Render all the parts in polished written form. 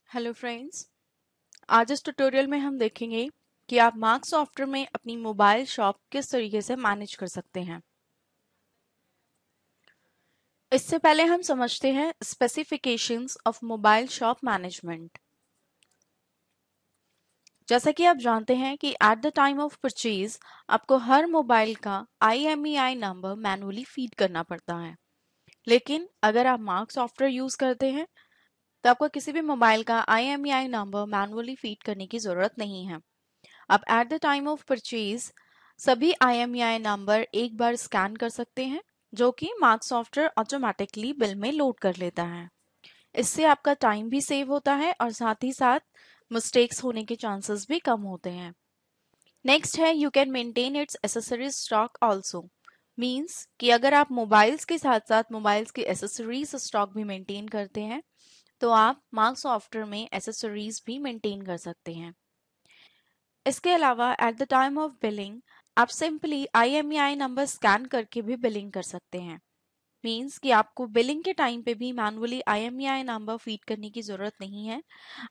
Hello friends. आज इस tutorial में हम देखेंगे कि आप मार्क सॉफ्टवेयर में अपनी मोबाइल शॉप किस तरीके से मैनेज कर सकते हैं। इससे पहले हम समझते हैं specifications of mobile shop management. जैसा कि आप जानते हैं कि at the time of purchase आपको हर मोबाइल का IMEI नंबर मैनुअली फीड करना पड़ता है, लेकिन अगर आप मार्क सॉफ्टवेयर यूज करते हैं तो आपको किसी भी मोबाइल का IMEI नंबर मैनुअली फीड करने की जरूरत नहीं है। आप at the time of purchase सभी IMEI नंबर एक बार स्कैन कर सकते हैं, जो कि मार्क सॉफ्टवेयर ऑटोमेटिकली बिल में लोड कर लेता है। इससे आपका टाइम भी सेव होता है और साथ ही साथ मिस्टेक्स होने के चांसेस भी कम होते हैं। नेक्स्ट है you can maintain its accessories stock also. Means कि अगर आप मोबाइल्स के साथ साथ मोबाइल्स के एसेसरीज स्टॉक भी मेंटेन करते हैं तो आप मार्क सॉफ्टवेयर में एसेसरीज भी मेंटेन कर सकते हैं। इसके अलावा at the time of billing आप सिंपली IMEI नंबर स्कैन करके भी बिलिंग कर सकते हैं। मीन्स कि आपको बिलिंग के टाइम पे भी मैनुअली IMEI नंबर फीड करने की जरूरत नहीं है।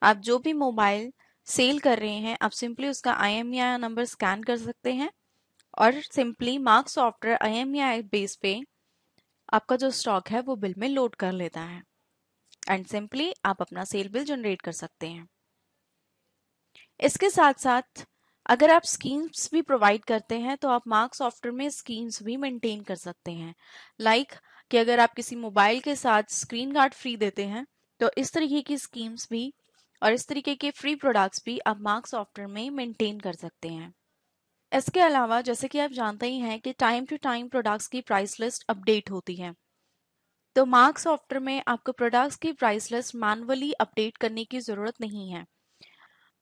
आप जो भी मोबाइल सेल कर रहे हैं आप सिंपली उसका IMEI नंबर स्कैन कर सकते हैं और simply mark software IMEI base पे आपका जो स्टॉक है वो बिल में लोड कर लेता है एंड सिंपली आप अपना सेल बिल जनरेट कर सकते हैं। इसके साथ साथ अगर आप स्कीम्स भी प्रोवाइड करते हैं तो आप मार्क सॉफ्टवेयर में स्कीम्स भी मेंटेन कर सकते हैं। लाइक कि अगर आप किसी मोबाइल के साथ स्क्रीन गार्ड फ्री देते हैं तो इस तरीके की स्कीम्स भी और इस तरीके के फ्री प्रोडक्ट्स भी आप मार्क सॉफ्टवेयर में मेंटेन कर सकते हैं। इसके अलावा जैसे कि आप जानते ही हैं कि टाइम टू टाइम प्रोडक्ट्स की प्राइस लिस्ट अपडेट होती है, तो मार्क सॉफ्टवेयर में आपको प्रोडक्ट्स की प्राइस लिस्ट मैनुअली अपडेट करने की जरूरत नहीं है।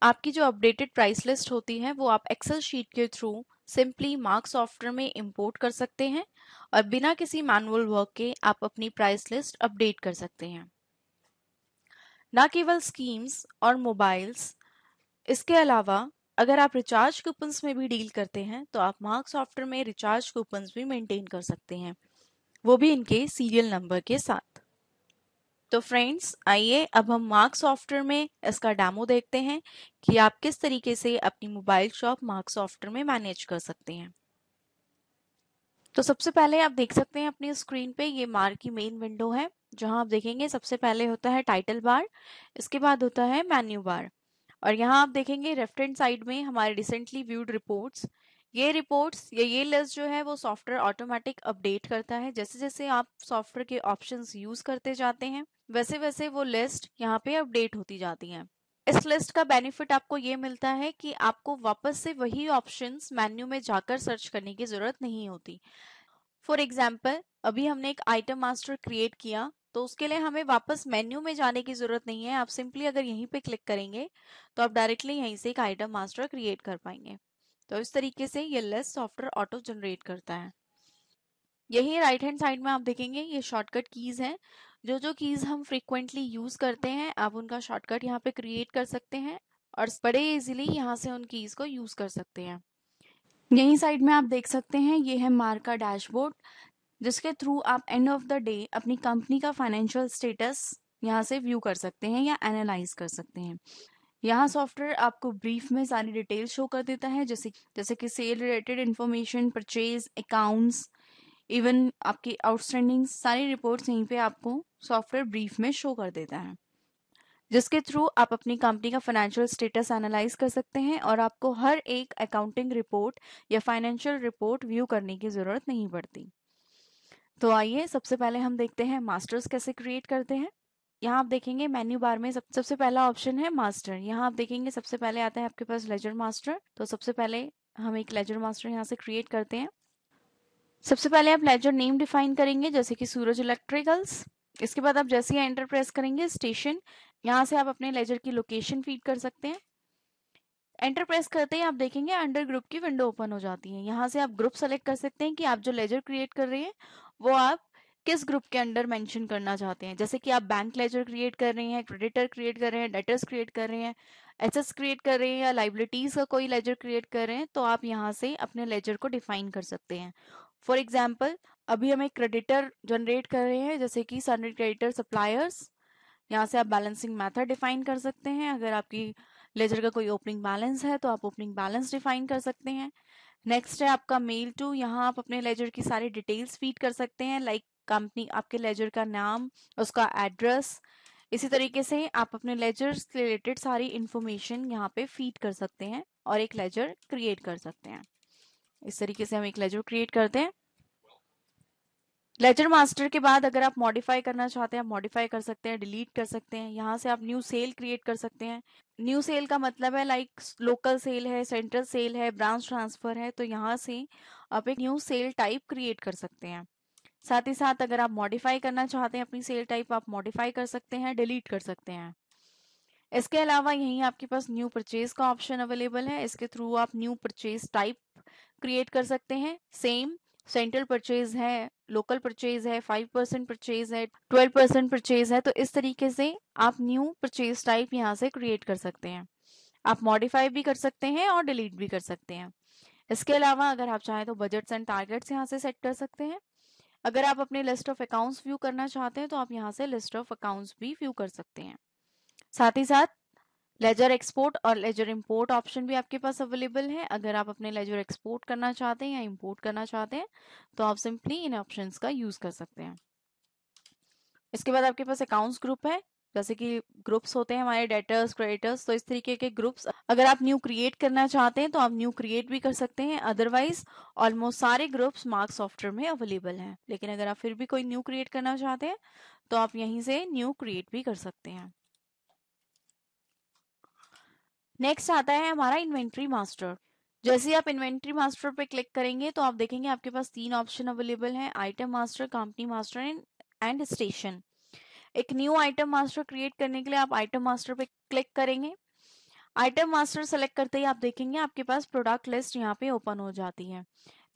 आपकी जो अपडेटेड प्राइस लिस्ट होती है वो आप एक्सेल शीट के थ्रू सिंपली मार्क सॉफ्टवेयर में इंपोर्ट कर सकते हैं और बिना किसी मैनुअल वर्क के आप अपनी प्राइस लिस्ट अपडेट कर सकते हैं। ना केवल स्कीम्स और मोबाइल्स, इसके अलावा अगर आप रिचार्ज कूपन्स में भी डील करते हैं तो आप मार्क सॉफ्टवेयर में रिचार्ज कूपन्स भी मेंटेन कर सकते हैं, वो भी इनके सीरियल नंबर के साथ। तो फ्रेंड्स आइए अब हम मार्क सॉफ्टवेयर में इसका डेमो देखते हैं कि आप किस तरीके से अपनी मोबाइल शॉप मार्क सॉफ्टवेयर में मैनेज कर सकते हैं। तो सबसे पहले आप देख सकते हैं अपनी स्क्रीन पे ये मार्क की मेन विंडो है, जहां आप देखेंगे सबसे पहले होता है टाइटल बार, इसके बाद होता है मेन्यू बार और यहाँ आप देखेंगे लेफ्ट हैंड साइड में हमारे रिसेंटली व्यूड रिपोर्ट्स। ये रिपोर्ट्स या ये लिस्ट जो है वो सॉफ्टवेयर ऑटोमेटिक अपडेट करता है। जैसे जैसे आप सॉफ्टवेयर के ऑप्शंस यूज करते जाते हैं वैसे वैसे वो लिस्ट यहाँ पे अपडेट होती जाती है। इस लिस्ट का बेनिफिट आपको ये मिलता है कि आपको वापस से वही ऑप्शंस मेन्यू में जाकर सर्च करने की जरूरत नहीं होती। फॉर एग्जाम्पल अभी हमने एक आइटम मास्टर क्रिएट किया तो उसके लिए हमें वापस मेन्यू में जाने की जरूरत नहीं है। आप सिंपली अगर यहीं पे क्लिक करेंगे तो आप डायरेक्टली यहीं से एक आइटम मास्टर क्रिएट कर पाएंगे। तो इस तरीके से ये लिस्ट सॉफ्टवेयर ऑटो जनरेट करता है। यही राइट हैंड साइड में आप देखेंगे ये शॉर्टकट कीज हैं। जो जो कीज हम फ्रीक्वेंटली यूज करते हैं आप उनका शॉर्टकट यहाँ पे क्रिएट कर सकते हैं और बड़े इजीली यहाँ से उन कीज को यूज कर सकते हैं। यही साइड में आप देख सकते हैं ये है मार्क का डैशबोर्ड, जिसके थ्रू आप एंड ऑफ द डे अपनी कंपनी का फाइनेंशियल स्टेटस यहाँ से व्यू कर सकते हैं या एनालाइज कर सकते हैं। यहाँ सॉफ्टवेयर आपको ब्रीफ में सारी डिटेल शो कर देता है, जैसे जैसे कि sale related information, purchase, accounts, even आपकी आउटस्टैंडिंग सारी रिपोर्ट्स यहीं पे आपको सॉफ्टवेयर ब्रीफ में शो कर देता है, जिसके थ्रू आप अपनी कंपनी का फाइनेंशियल स्टेटस एनालाइज कर सकते हैं और आपको हर एक अकाउंटिंग रिपोर्ट या फाइनेंशियल रिपोर्ट व्यू करने की जरूरत नहीं पड़ती। तो आइए सबसे पहले हम देखते हैं मास्टर्स कैसे क्रिएट करते हैं। यहाँ आप देखेंगे मेन्यू बार में सबसे पहला ऑप्शन है मास्टर। यहाँ आप देखेंगे सबसे पहले आता है आपके पास लेजर मास्टर। तो सबसे पहले हम एक लेजर मास्टर यहाँ से क्रिएट करते हैं। सबसे पहले आप लेजर नेम डिफाइन करेंगे जैसे कि सूरज इलेक्ट्रिकल्स। इसके बाद आप जैसे ही एंटर प्रेस करेंगे स्टेशन, यहाँ से आप अपने लेजर की लोकेशन फीड कर सकते हैं। एंटर प्रेस करते ही आप देखेंगे अंडर ग्रुप की विंडो ओपन हो जाती है। यहाँ से आप ग्रुप सेलेक्ट कर सकते हैं कि आप जो लेजर क्रिएट कर रहे हैं वो आप किस ग्रुप के अंडर मेंशन करना चाहते हैं। जैसे कि आप बैंक लेजर क्रिएट कर रहे हैं, क्रेडिटर क्रिएट कर रहे हैं, डेटर्स क्रिएट कर रहे हैं, एसेट्स क्रिएट कर रहे हैं या लाइबिलिटीज का कोई लेजर क्रिएट कर रहे हैं, तो आप यहाँ से अपने लेजर को डिफाइन कर सकते हैं। फॉर एग्जाम्पल अभी हम एक क्रेडिटर जनरेट कर रहे हैं जैसे कि सनरेड क्रेडिटर सप्लायर्स, यहाँ से आप बैलेंसिंग मेथड डिफाइन कर सकते हैं। अगर आपकी लेजर का कोई ओपनिंग बैलेंस है तो आप ओपनिंग बैलेंस डिफाइन कर सकते हैं। नेक्स्ट है आपका मेल टू। यहाँ आप अपने लेजर की सारी डिटेल्स फीड कर सकते हैं, लाइक कंपनी, आपके लेजर का नाम, उसका एड्रेस। इसी तरीके से आप अपने लेजर से रिलेटेड सारी इंफॉर्मेशन यहाँ पे फीड कर सकते हैं और एक लेजर क्रिएट कर सकते हैं। इस तरीके से हम एक लेजर क्रिएट करते हैं। लेजर मास्टर के बाद अगर आप मॉडिफाई करना चाहते हैं, आप मॉडिफाई कर सकते हैं, डिलीट कर सकते हैं। यहाँ से आप न्यू सेल क्रिएट कर सकते हैं। न्यू सेल का मतलब है लाइक लोकल सेल है, सेंट्रल सेल है, ब्रांच ट्रांसफर है, तो यहाँ से आप एक न्यू सेल टाइप क्रिएट कर सकते हैं। साथ ही साथ अगर आप मॉडिफाई करना चाहते हैं अपनी सेल टाइप, आप मॉडिफाई कर सकते हैं, डिलीट कर सकते हैं। इसके अलावा यहीं आपके पास न्यू परचेज का ऑप्शन अवेलेबल है। इसके थ्रू आप न्यू परचेज टाइप क्रिएट कर सकते हैं। सेम सेंट्रल परचेज है, लोकल परचेज है, 5% परचेज है, 12% परचेज है, तो इस तरीके से आप न्यू परचेज टाइप यहाँ से क्रिएट कर सकते हैं। आप मॉडिफाई भी कर सकते हैं और डिलीट भी कर सकते हैं। इसके अलावा अगर आप चाहें तो बजट्स एंड टारगेट्स यहाँ से सेट कर सकते हैं। अगर आप अपने लिस्ट ऑफ अकाउंट्स व्यू करना चाहते हैं तो आप यहाँ से लिस्ट ऑफ अकाउंट्स भी व्यू कर सकते हैं। साथ ही साथ लेजर एक्सपोर्ट और लेजर इंपोर्ट ऑप्शन भी आपके पास अवेलेबल है। अगर आप अपने लेजर एक्सपोर्ट करना चाहते हैं या इंपोर्ट करना चाहते हैं तो आप सिंपली इन ऑप्शंस का यूज कर सकते हैं। इसके बाद आपके पास अकाउंट्स ग्रुप है। जैसे कि ग्रुप्स होते हैं हमारे डेटर्स, क्रेडिटर्स, तो इस तरीके के ग्रुप्स अगर आप न्यू क्रिएट करना चाहते हैं तो आप न्यू क्रिएट भी कर सकते हैं। अदरवाइज ऑलमोस्ट सारे ग्रुप्स मार्क सॉफ्टवेयर में अवेलेबल हैं, लेकिन अगर आप फिर भी कोई न्यू क्रिएट करना चाहते हैं तो आप यहीं से न्यू क्रिएट भी कर सकते हैं। नेक्स्ट आता है हमारा इन्वेंट्री मास्टर। जैसे आप इन्वेंट्री मास्टर पे क्लिक करेंगे तो आप देखेंगे आपके पास 3 ऑप्शन अवेलेबल हैं, item master, company master and station. एक न्यू आइटम मास्टर क्रिएट करने के लिए आप आइटम मास्टर पे क्लिक करेंगे। आइटम मास्टर सेलेक्ट करते ही आप देखेंगे आपके पास प्रोडक्ट लिस्ट यहाँ पे ओपन हो जाती है।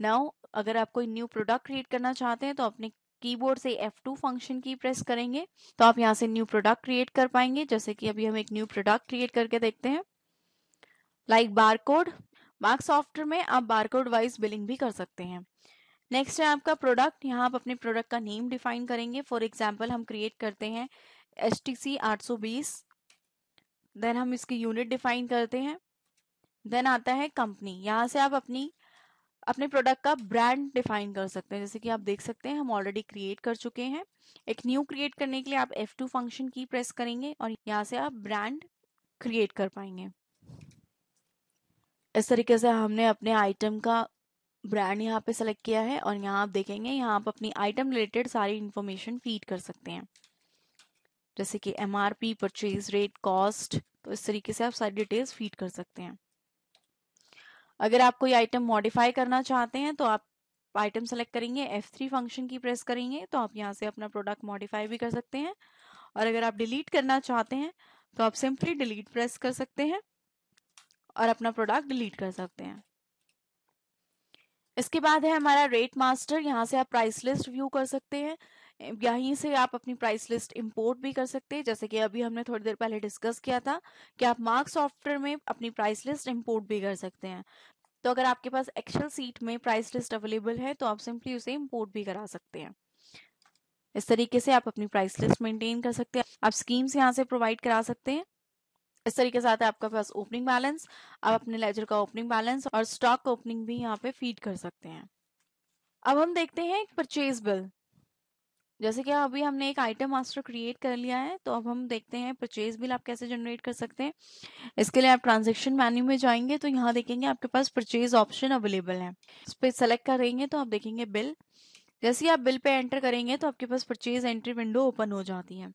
नाउ अगर आप कोई न्यू प्रोडक्ट क्रिएट करना चाहते हैं तो अपने कीबोर्ड से F2 फंक्शन की प्रेस करेंगे तो आप यहाँ से न्यू प्रोडक्ट क्रिएट कर पाएंगे। जैसे कि अभी हम एक न्यू प्रोडक्ट क्रिएट करके देखते हैं, लाइक बारकोड। मार्क सॉफ्टवेयर में आप बारकोड वाइज बिलिंग भी कर सकते हैं। नेक्स्ट है आपका प्रोडक्ट। यहाँ आप अपने प्रोडक्ट का नेम डिफाइन करेंगे। फॉर एग्जाम्पल हम क्रिएट करते हैं HTC 820। देन हम इसकी यूनिट डिफाइन करते हैं। देन आता है कंपनी। यहाँ से आप अपने प्रोडक्ट का ब्रांड डिफाइन कर सकते हैं। जैसे कि आप देख सकते हैं हम ऑलरेडी क्रिएट कर चुके हैं। एक न्यू क्रिएट करने के लिए आप F2 फंक्शन की प्रेस करेंगे और यहाँ से आप ब्रांड क्रिएट कर पाएंगे। इस तरीके से हमने अपने आइटम का ब्रांड यहाँ पे सेलेक्ट किया है और यहाँ आप देखेंगे यहाँ आप अपनी आइटम रिलेटेड सारी इंफॉर्मेशन फीड कर सकते हैं, जैसे कि MRP, परचेज रेट, कॉस्ट। तो इस तरीके से आप सारी डिटेल्स फीड कर सकते हैं। अगर आप कोई आइटम मॉडिफाई करना चाहते हैं तो आप आइटम सेलेक्ट करेंगे, F3 फंक्शन की प्रेस करेंगे तो आप यहाँ से अपना प्रोडक्ट मॉडिफाई भी कर सकते हैं। और अगर आप डिलीट करना चाहते हैं तो आप सिंपली डिलीट प्रेस कर सकते हैं और अपना प्रोडक्ट डिलीट कर सकते हैं। इसके बाद है हमारा रेट मास्टर। यहाँ से आप प्राइस लिस्ट व्यू कर सकते हैं। यहीं से आप अपनी प्राइस लिस्ट इंपोर्ट भी कर सकते हैं, जैसे कि अभी हमने थोड़ी देर पहले डिस्कस किया था कि आप मार्क सॉफ्टवेयर में अपनी प्राइस लिस्ट इंपोर्ट भी कर सकते हैं। तो अगर आपके पास एक्सेल सीट में प्राइस लिस्ट अवेलेबल है तो आप सिंपली उसे इंपोर्ट भी करा सकते हैं। इस तरीके से आप अपनी प्राइस लिस्ट मेंटेन कर सकते हैं। आप स्कीम्स यहाँ से प्रोवाइड करा सकते हैं। इस तरीके से आता है आपका पास ओपनिंग बैलेंस। आप अपने लेजर का ओपनिंग बैलेंस और स्टॉक ओपनिंग भी यहाँ पे फीड कर सकते हैं। अब हम देखते हैं एक परचेज बिल। जैसे कि अभी हमने एक आइटम मास्टर क्रिएट कर लिया है तो अब हम देखते हैं परचेज बिल आप कैसे जनरेट कर सकते हैं। इसके लिए आप ट्रांजैक्शन मेन्यू में जाएंगे तो यहाँ देखेंगे आपके पास परचेज ऑप्शन अवेलेबल है। इस पर सेलेक्ट करेंगे तो आप देखेंगे बिल। जैसे ही आप बिल पे एंटर करेंगे तो आपके पास परचेज एंट्री विंडो ओपन हो जाती है,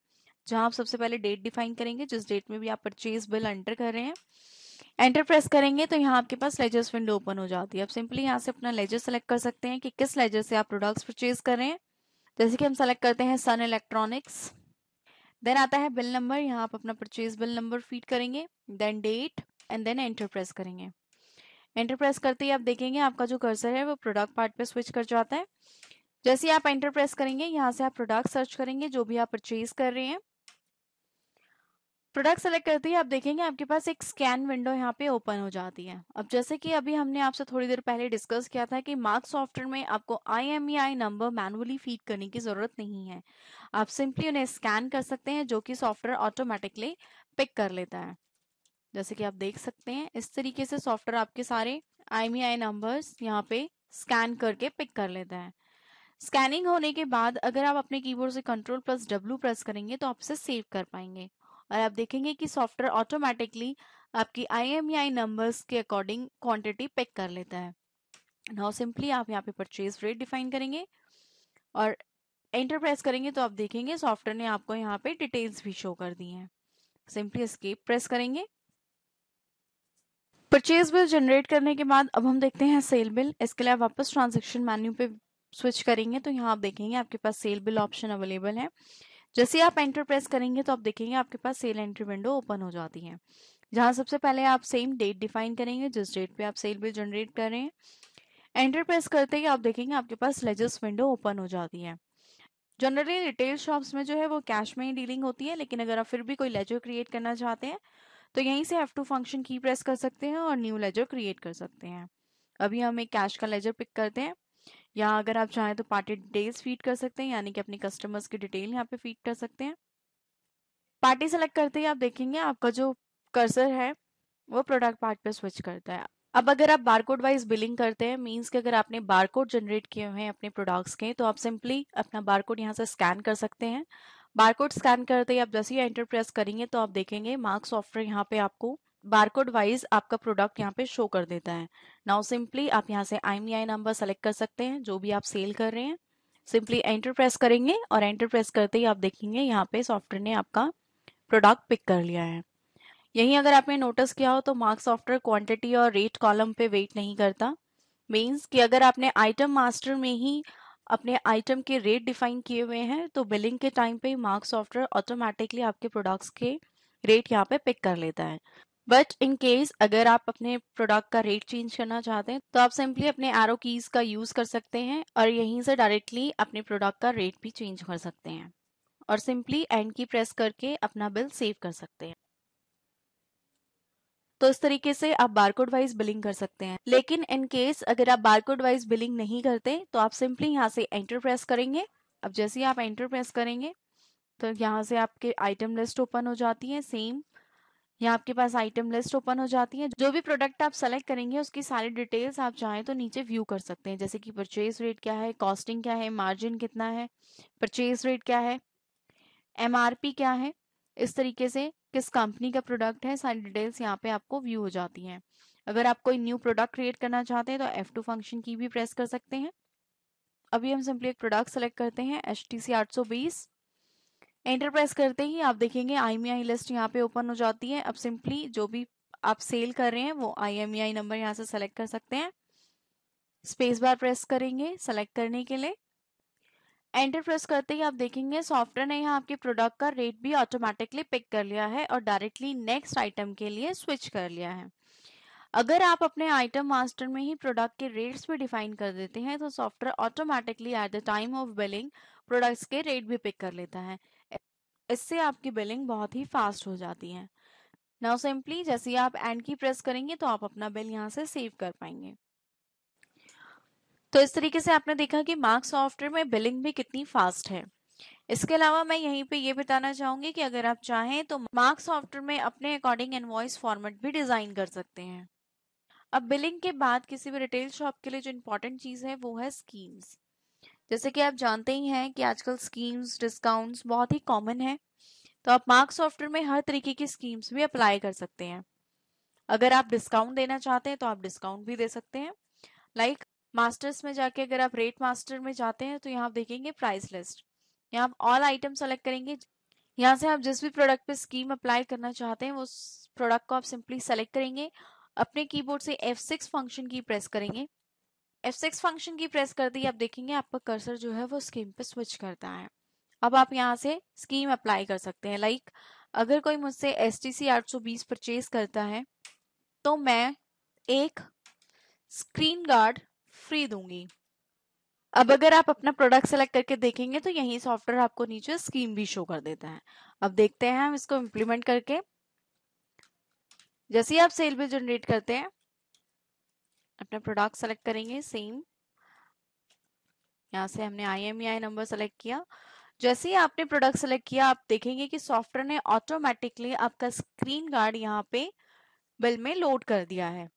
जहां आप सबसे पहले डेट डिफाइन करेंगे जिस डेट में भी आप परचेज बिल एंटर कर रहे हैं। एंटर प्रेस करेंगे तो यहाँ आपके पास लेजर्स विंडो ओपन हो जाती है। आप सिंपली यहाँ से अपना लेजर सेलेक्ट कर सकते हैं कि किस लेजर से आप प्रोडक्ट्स परचेज कर रहे हैं। जैसे कि हम सेलेक्ट करते हैं सन इलेक्ट्रॉनिक्स। देन आता है बिल नंबर। यहाँ आप अपना परचेज बिल नंबर फीड करेंगे, then date and then enter press करेंगे। एंटर प्रेस करते ही आप देखेंगे आपका जो कर्सर है वो प्रोडक्ट पार्ट पे स्विच कर जाता है। जैसे ही आप एंटर प्रेस करेंगे यहाँ से आप प्रोडक्ट सर्च करेंगे जो भी आप परचेज कर रहे हैं। प्रोडक्ट सेलेक्ट करते ही आप देखेंगे आपके पास एक स्कैन विंडो यहाँ पे ओपन हो जाती है। अब जैसे कि अभी हमने आपसे थोड़ी देर पहले डिस्कस किया था कि मार्क सॉफ्टवेयर में आपको IMEI नंबर मैनुअली फीड करने की जरूरत नहीं है, आप सिंपली उन्हें स्कैन कर सकते हैं जो कि सॉफ्टवेयर ऑटोमेटिकली पिक कर लेता है। जैसे कि आप देख सकते हैं इस तरीके से सॉफ्टवेयर आपके सारे IMEI नंबर्स यहाँ पे स्कैन करके पिक कर लेता है। स्कैनिंग होने के बाद अगर आप अपने कीबोर्ड से Ctrl+W प्रेस करेंगे तो आप इसे सेव कर पाएंगे और आप देखेंगे कि सॉफ्टवेयर ऑटोमेटिकली आपकी IMEI नंबर्स के अकॉर्डिंग क्वांटिटी पिक कर लेता है। नाउ सिंपली आप यहाँ पे परचेज रेट डिफाइन करेंगे और एंटर प्रेस करेंगे तो आप देखेंगे सॉफ्टवेयर ने आपको यहाँ पे डिटेल्स भी शो कर दी हैं। सिंपली एस्केप प्रेस करेंगे। परचेज बिल जनरेट करने के बाद अब हम देखते हैं सेल बिल। इसके लिए आप वापस ट्रांजैक्शन मेन्यू पे स्विच करेंगे तो यहाँ आप देखेंगे आपके पास सेल बिल ऑप्शन अवेलेबल है। जैसे आप एंटर प्रेस करेंगे तो आप देखेंगे आपके पास सेल एंट्री विंडो ओपन हो जाती है, जहां सबसे पहले आप सेम डेट डिफाइन करेंगे जिस डेट पे आप सेल बिल जनरेट कर रहे हैं। एंटर प्रेस करते ही आप देखेंगे आपके पास लेजर्स विंडो ओपन हो जाती है। जनरली रिटेल शॉप्स में जो है वो कैश में ही डीलिंग होती है, लेकिन अगर आप फिर भी कोई लेजर क्रिएट करना चाहते हैं तो यहीं से F2 फंक्शन की प्रेस कर सकते हैं और न्यू लेजर क्रिएट कर सकते हैं। अभी हम एक कैश का लेजर पिक करते हैं। यहाँ अगर आप चाहें तो पार्टी डिटेल्स फीड कर सकते हैं, यानी कि अपने कस्टमर्स की डिटेल यहाँ पे फीड कर सकते हैं। पार्टी सेलेक्ट करते ही आप देखेंगे आपका जो कर्सर है वो प्रोडक्ट पार्ट पे स्विच करता है। अब अगर आप बारकोड वाइज बिलिंग करते हैं, मींस कि अगर आपने बारकोड जनरेट किए हुए हैं अपने प्रोडक्ट्स के, तो आप सिंपली अपना बारकोड यहाँ से स्कैन कर सकते हैं। बारकोड स्कैन करते ही आप जैसे ही एंटर प्रेस करेंगे तो आप देखेंगे मार्क सॉफ्टवेयर यहाँ पे आपको बारकोड वाइज आपका प्रोडक्ट यहाँ पे शो कर देता है। नाउ सिंपली आप यहाँ से IMEI नंबर सेलेक्ट कर सकते हैं जो भी आप सेल कर रहे हैं। सिंपली एंटर प्रेस करेंगे और एंटर प्रेस करते ही आप देखेंगे यहाँ पे सॉफ्टवेयर ने आपका प्रोडक्ट पिक कर लिया है। यहीं अगर आपने नोटिस किया हो तो मार्क सॉफ्टवेयर क्वांटिटी और रेट कॉलम पे वेट नहीं करता। मींस कि अगर आपने आइटम मास्टर में ही अपने आइटम के रेट डिफाइन किए हुए हैं तो बिलिंग के टाइम पे मार्क सॉफ्टवेयर ऑटोमेटिकली आपके प्रोडक्ट्स के रेट यहाँ पे पिक कर लेता है। बट इन केस अगर आप अपने प्रोडक्ट का रेट चेंज करना चाहते हैं तो आप सिंपली अपने एरो कीज का यूज कर सकते हैं और यहीं से डायरेक्टली अपने प्रोडक्ट का रेट भी चेंज कर सकते हैं और सिंपली एंड की प्रेस करके अपना बिल सेव कर सकते हैं। तो इस तरीके से आप बारकोड वाइज बिलिंग कर सकते हैं। लेकिन इन केस अगर आप बारकोड वाइज बिलिंग नहीं करते तो आप सिंपली यहाँ से एंटर प्रेस करेंगे। अब जैसे ही आप एंटर प्रेस करेंगे तो यहाँ से आपके आइटम लिस्ट ओपन हो जाती है। सेम यहाँ आपके पास आइटम लिस्ट ओपन हो जाती है। जो भी प्रोडक्ट आप सेलेक्ट करेंगे उसकी सारी डिटेल्स आप चाहें तो नीचे व्यू कर सकते हैं, जैसे कि परचेज रेट क्या है, कॉस्टिंग क्या है, मार्जिन कितना है, परचेज रेट क्या है, MRP क्या है, इस तरीके से किस कंपनी का प्रोडक्ट है, सारी डिटेल्स यहाँ पे आपको व्यू हो जाती हैं। अगर आप कोई न्यू प्रोडक्ट क्रिएट करना चाहते हैं तो F2 फंक्शन की भी प्रेस कर सकते हैं। अभी हम सिंपली एक प्रोडक्ट सेलेक्ट करते हैं HTC 820। एंटर प्रेस करते ही आप देखेंगे IMEI लिस्ट यहाँ पे ओपन हो जाती है। अब सिंपली जो भी आप सेल कर रहे हैं वो IMEI नंबर यहाँ से सेलेक्ट कर सकते हैं। स्पेस बार प्रेस करेंगे सेलेक्ट करने के लिए। एंटर प्रेस करते ही आप देखेंगे सॉफ्टवेयर ने यहाँ आपके प्रोडक्ट का रेट भी ऑटोमेटिकली पिक कर लिया है और डायरेक्टली नेक्स्ट आइटम के लिए स्विच कर लिया है। अगर आप अपने आइटम मास्टर में ही प्रोडक्ट के रेट्स भी डिफाइन कर देते हैं तो software automatically at the time of billing products के रेट भी पिक कर लेता है। इससे आपकी बिलिंग बहुत ही फास्ट हो जाती है। नाउ सिंपली जैसे ही आप एंड की प्रेस करेंगे तो आप अपना बिल यहाँ से सेव कर पाएंगे। तो इस तरीके से आपने देखा कि मार्क सॉफ्टवेयर में बिलिंग भी कितनी फास्ट है। इसके अलावा मैं यहीं पे ये बताना चाहूंगी कि अगर आप चाहें तो मार्क सॉफ्टवेयर में अपने अकॉर्डिंग इनवॉइस फॉर्मेट भी डिजाइन कर सकते हैं। अब बिलिंग के बाद किसी भी रिटेल शॉप के लिए जो इम्पोर्टेंट चीज है वो है स्कीम्स। जैसे कि आप जानते ही हैं कि आजकल स्कीम्स डिस्काउंट्स बहुत ही कॉमन है, तो आप मार्क सॉफ्टवेयर में हर तरीके की स्कीम्स भी अप्लाई कर सकते हैं। अगर आप डिस्काउंट देना चाहते हैं तो आप डिस्काउंट भी दे सकते हैं। लाइक मास्टर्स में जाके अगर आप रेट मास्टर में जाते हैं तो यहाँ आप देखेंगे प्राइस लिस्ट, यहाँ आप ऑल आइटम सेलेक्ट करेंगे। यहाँ से आप जिस भी प्रोडक्ट पे स्कीम अप्लाई करना चाहते हैं वो प्रोडक्ट को आप सिंपली सेलेक्ट करेंगे। अपने कीबोर्ड से F6 फंक्शन की प्रेस करेंगे। F6 फंक्शन की प्रेस करते ही आप देखेंगे आपका कर्सर जो है वो स्कीम पे स्विच करता है। अब आप यहाँ से स्कीम अप्लाई कर सकते हैं। लाइक अगर कोई मुझसे HTC 820 परचेज करता है तो मैं एक स्क्रीन गार्ड फ्री दूंगी। अब अगर आप अपना प्रोडक्ट सेलेक्ट करके देखेंगे तो यही सॉफ्टवेयर आपको नीचे स्कीम भी शो कर देता है। अब देखते हैं हम इसको इम्प्लीमेंट करके। जैसे ही आप सेल बिल जनरेट करते हैं, अपना प्रोडक्ट सेलेक्ट करेंगे, सेम यहाँ से हमने IMEI नंबर सेलेक्ट किया। जैसे ही आपने प्रोडक्ट सेलेक्ट किया, आप देखेंगे कि सॉफ्टवेयर ने ऑटोमेटिकली आपका स्क्रीन गार्ड यहाँ पे बिल में लोड कर दिया है।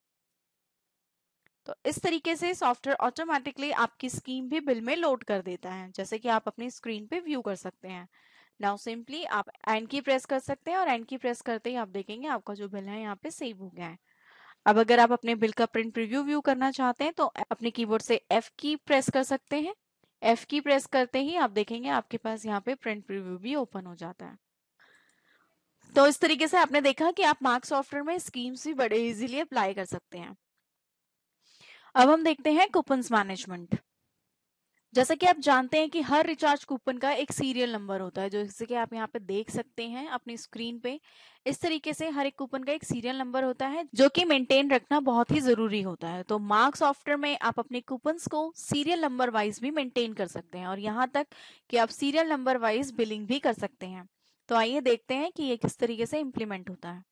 तो इस तरीके से सॉफ्टवेयर ऑटोमेटिकली आपकी स्कीम भी बिल में लोड कर देता है, जैसे कि आप अपनी स्क्रीन पे व्यू कर सकते हैं। नाउ सिंपली आप एंड की प्रेस कर सकते हैं और एंड की प्रेस करते ही आप देखेंगे आपका जो बिल है यहाँ पे सेव हो गया है। अब अगर आप अपने बिल का प्रिंट प्रीव्यू व्यू करना चाहते हैं तो अपने कीबोर्ड से F की प्रेस कर सकते हैं। F की प्रेस करते ही आप देखेंगे आपके पास यहाँ पे प्रिंट प्रीव्यू भी ओपन हो जाता है। तो इस तरीके से आपने देखा कि आप मार्क सॉफ्टवेयर में स्कीम्स भी बड़े इजीली अप्लाई कर सकते हैं। अब हम देखते हैं कूपन्स मैनेजमेंट। जैसा कि आप जानते हैं कि हर रिचार्ज कूपन का एक सीरियल नंबर होता है, जैसे कि आप यहाँ पे देख सकते हैं अपनी स्क्रीन पे। इस तरीके से हर एक कूपन का एक सीरियल नंबर होता है जो कि मेंटेन रखना बहुत ही जरूरी होता है। तो मार्क सॉफ्टवेयर में आप अपने कूपन्स को सीरियल नंबर वाइज भी मेंटेन कर सकते हैं और यहाँ तक कि आप सीरियल नंबर वाइज बिलिंग भी कर सकते हैं। तो आइए देखते हैं कि ये किस तरीके से इम्प्लीमेंट होता है।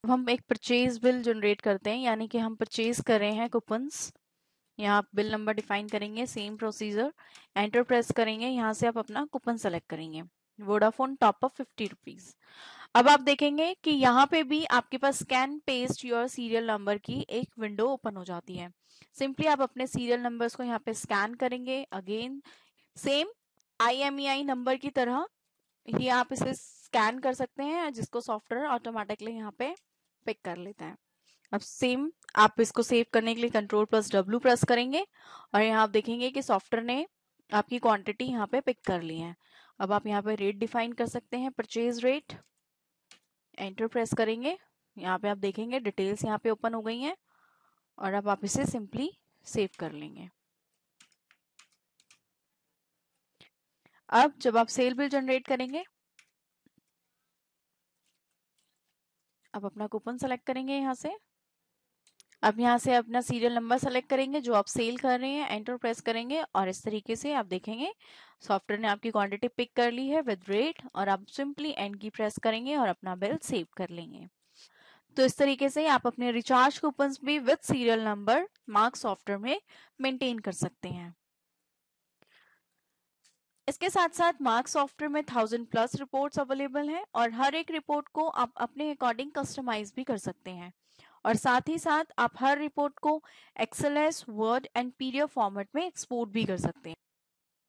अब हम एक परचेज बिल जनरेट करते हैं, यानी कि हम परचेज कर रहे हैं कूपन्स। यहाँ आप बिल नंबर डिफाइन करेंगे, सेम प्रोसीजर, एंटर प्रेस करेंगे। यहाँ से आप अपना कूपन सेलेक्ट करेंगे, वोडाफोन टॉप अप 50 रुपीज। अब आप देखेंगे कि यहाँ पे भी आपके पास scan paste your serial number की एक विंडो ओपन हो जाती है। सिंपली आप अपने सीरियल नंबर्स को यहाँ पे स्कैन करेंगे, अगेन सेम IMEI नंबर की तरह ही आप इसे स्कैन कर सकते हैं, जिसको सॉफ्टवेयर ऑटोमेटिकली यहाँ पे पिक कर लेता है। अब सेम आप इसको सेव करने के लिए Ctrl+W प्रेस करेंगे और यहाँ आप देखेंगे कि सॉफ्टवेयर ने आपकी क्वांटिटी यहाँ पे पिक कर ली है। अब आप यहाँ पे रेट डिफाइन कर सकते हैं, परचेज रेट, एंटर प्रेस करेंगे। यहाँ पे आप देखेंगे डिटेल्स यहाँ पे ओपन हो गई हैं और अब आप इसे सिंपली सेव कर लेंगे। अब जब आप सेल बिल जनरेट करेंगे, अब अपना कूपन सेलेक्ट करेंगे यहाँ से। अब यहाँ से अपना सीरियल नंबर सेलेक्ट करेंगे जो आप सेल कर रहे हैं, एंटर प्रेस करेंगे और इस तरीके से आप देखेंगे सॉफ्टवेयर ने आपकी क्वांटिटी पिक कर ली है विद रेट, और आप सिंपली एंड की प्रेस करेंगे और अपना बिल सेव कर लेंगे। तो इस तरीके से आप अपने रिचार्ज कूपन्स भी with serial number mark software में मेंटेन कर सकते हैं। इसके साथ साथ मार्क सॉफ्टवेयर में 1000+ रिपोर्ट्स अवेलेबल हैं और हर एक रिपोर्ट को आप अपने अकॉर्डिंग कस्टमाइज भी कर सकते हैं। और साथ ही साथ आप हर रिपोर्ट को XLS, word and PDF format में एक्सपोर्ट भी कर सकते हैं।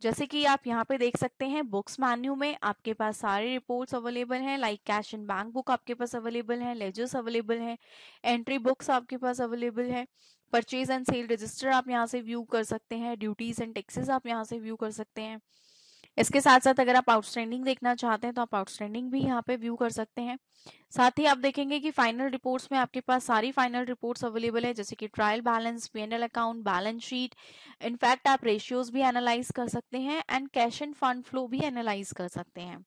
जैसे कि आप यहाँ पे देख सकते हैं, बुक्स मेन्यू में आपके पास सारे रिपोर्ट्स अवेलेबल हैं, like cash and bank book आपके पास अवेलेबल है, लेजर्स अवेलेबल है, एंट्री बुक्स आपके पास अवेलेबल है, परचेज एंड सेल रजिस्टर आप यहाँ से व्यू कर सकते हैं, ड्यूटीज एंड टैक्सेस आप यहाँ से व्यू कर सकते हैं। इसके साथ साथ अगर आप आउटस्टैंडिंग देखना चाहते हैं तो आप आउटस्टैंडिंग भी यहाँ पे व्यू कर सकते हैं। साथ ही आप देखेंगे कि फाइनल रिपोर्ट्स में आपके पास सारी फाइनल रिपोर्ट्स अवेलेबल है, जैसे कि trial balance, P&L account, balance sheet. In fact आप रेशियोज भी एनालाइज कर सकते हैं and cash end fund flow भी एनालाइज कर सकते हैं।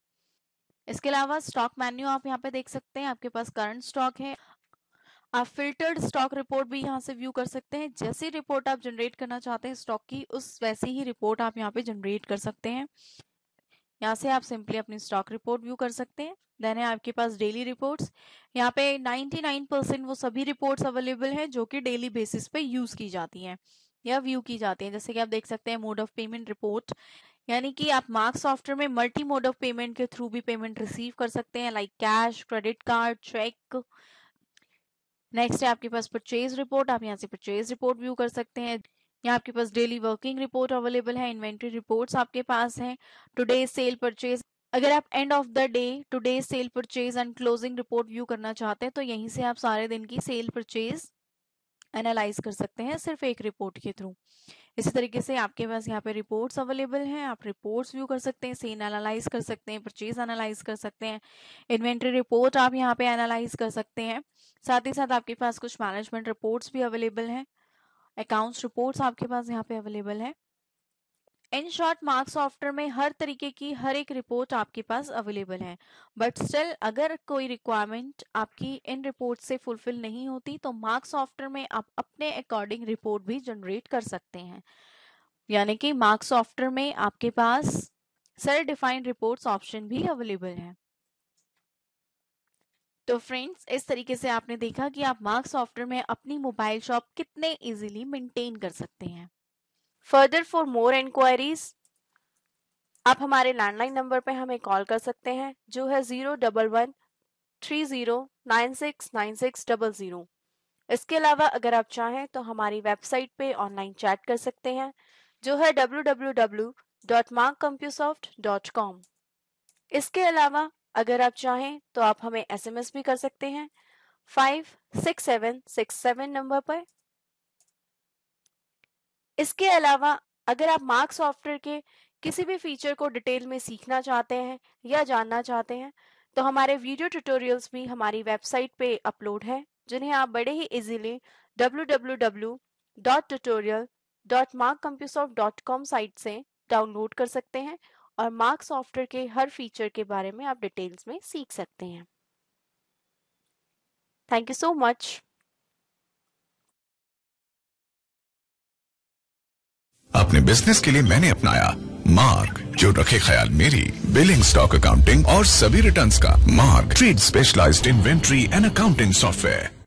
इसके अलावा स्टॉक मेन्यू आप यहाँ पे देख सकते हैं, आपके पास करंट स्टॉक है। आप फिल्टर्ड स्टॉक रिपोर्ट भी यहाँ से व्यू कर सकते हैं, जैसी रिपोर्ट आप जनरेट करना चाहते हैं स्टॉक की, उस वैसी ही रिपोर्ट आप यहाँ पे जनरेट कर सकते हैं। यहाँ से आप सिंपली अपनी स्टॉक रिपोर्ट व्यू कर सकते हैं। देन है आपके पास डेली रिपोर्ट्स। यहाँ पे 99% वो सभी रिपोर्ट्स अवेलेबल हैं जो कि डेली बेसिस पे यूज की जाती हैं या व्यू की जाती हैं। जैसे कि आप देख सकते हैं मोड ऑफ पेमेंट रिपोर्ट, यानी कि आप मार्क सॉफ्टवेयर में मल्टी मोड ऑफ पेमेंट के थ्रू भी पेमेंट रिसीव कर सकते हैं, like cash, credit card, cheque. Next है आपके पास परचेज रिपोर्ट, आप यहाँ से परचेज रिपोर्ट व्यू कर सकते हैं। यहाँ आपके पास डेली वर्किंग रिपोर्ट अवेलेबल है, इन्वेंट्री रिपोर्ट्स आपके पास हैं, टुडे सेल परचेज। अगर आप end of the day today cell purchase and closing report view करना चाहते हैं तो यहीं से आप सारे दिन की सेल परचेज एनालाइज कर सकते हैं सिर्फ एक रिपोर्ट के थ्रू। इसी तरीके से आपके पास यहाँ पे रिपोर्ट्स अवेलेबल हैं, आप रिपोर्ट्स व्यू कर सकते हैं, सेल एनालाइज कर सकते हैं, परचेज एनालाइज कर सकते हैं, इन्वेंट्री रिपोर्ट आप यहाँ पे एनालाइज कर सकते हैं। साथ ही साथ आपके पास कुछ मैनेजमेंट रिपोर्ट्स भी अवेलेबल हैं, अकाउंट्स रिपोर्ट्स आपके पास यहाँ पे अवेलेबल है। इन शॉर्ट मार्क सॉफ्टवेयर में हर तरीके की हर एक रिपोर्ट आपके पास अवेलेबल है, बट स्टिल अगर कोई रिक्वायरमेंट आपकी इन रिपोर्ट से फुलफिल नहीं होती तो मार्क सॉफ्टवेयर में आप अपने अकॉर्डिंग रिपोर्ट भी जनरेट कर सकते हैं। यानी कि मार्क सॉफ्टवेयर में आपके पास सेल डिफाइंड रिपोर्ट्स ऑप्शन भी अवेलेबल है। तो फ्रेंड्स, इस तरीके से आपने देखा कि आप मार्क सॉफ्टवेयर में अपनी मोबाइल शॉप कितने इजीली मेंटेन कर सकते हैं। फर्दर फॉर मोर इंक्वायरीज आप हमारे लैंडलाइन नंबर पे हमें कॉल कर सकते हैं, जो है 01130969600। इसके अलावा अगर आप चाहें तो हमारी वेबसाइट पे ऑनलाइन चैट कर सकते हैं, जो है www.markcompusoft.com। इसके अलावा अगर आप चाहें तो आप हमें SMS भी कर सकते हैं 56767 नंबर पर। इसके अलावा अगर आप मार्क सॉफ्टवेयर के किसी भी फीचर को डिटेल में सीखना चाहते हैं या जानना चाहते हैं, तो हमारे वीडियो ट्यूटोरियल्स भी हमारी वेबसाइट पे अपलोड है, जिन्हें आप बड़े ही इजीली www.tutorial.markcompusoft.com साइट से डाउनलोड कर सकते हैं और मार्क सॉफ्टवेयर के हर फीचर के बारे में आप डिटेल्स में सीख सकते हैं। Thank you so much. अपने बिजनेस के लिए मैंने अपनाया मार्क, जो रखे ख्याल मेरी बिलिंग, स्टॉक अकाउंटिंग और सभी रिटर्न्स का। Mark trade specialised inventory and accounting software.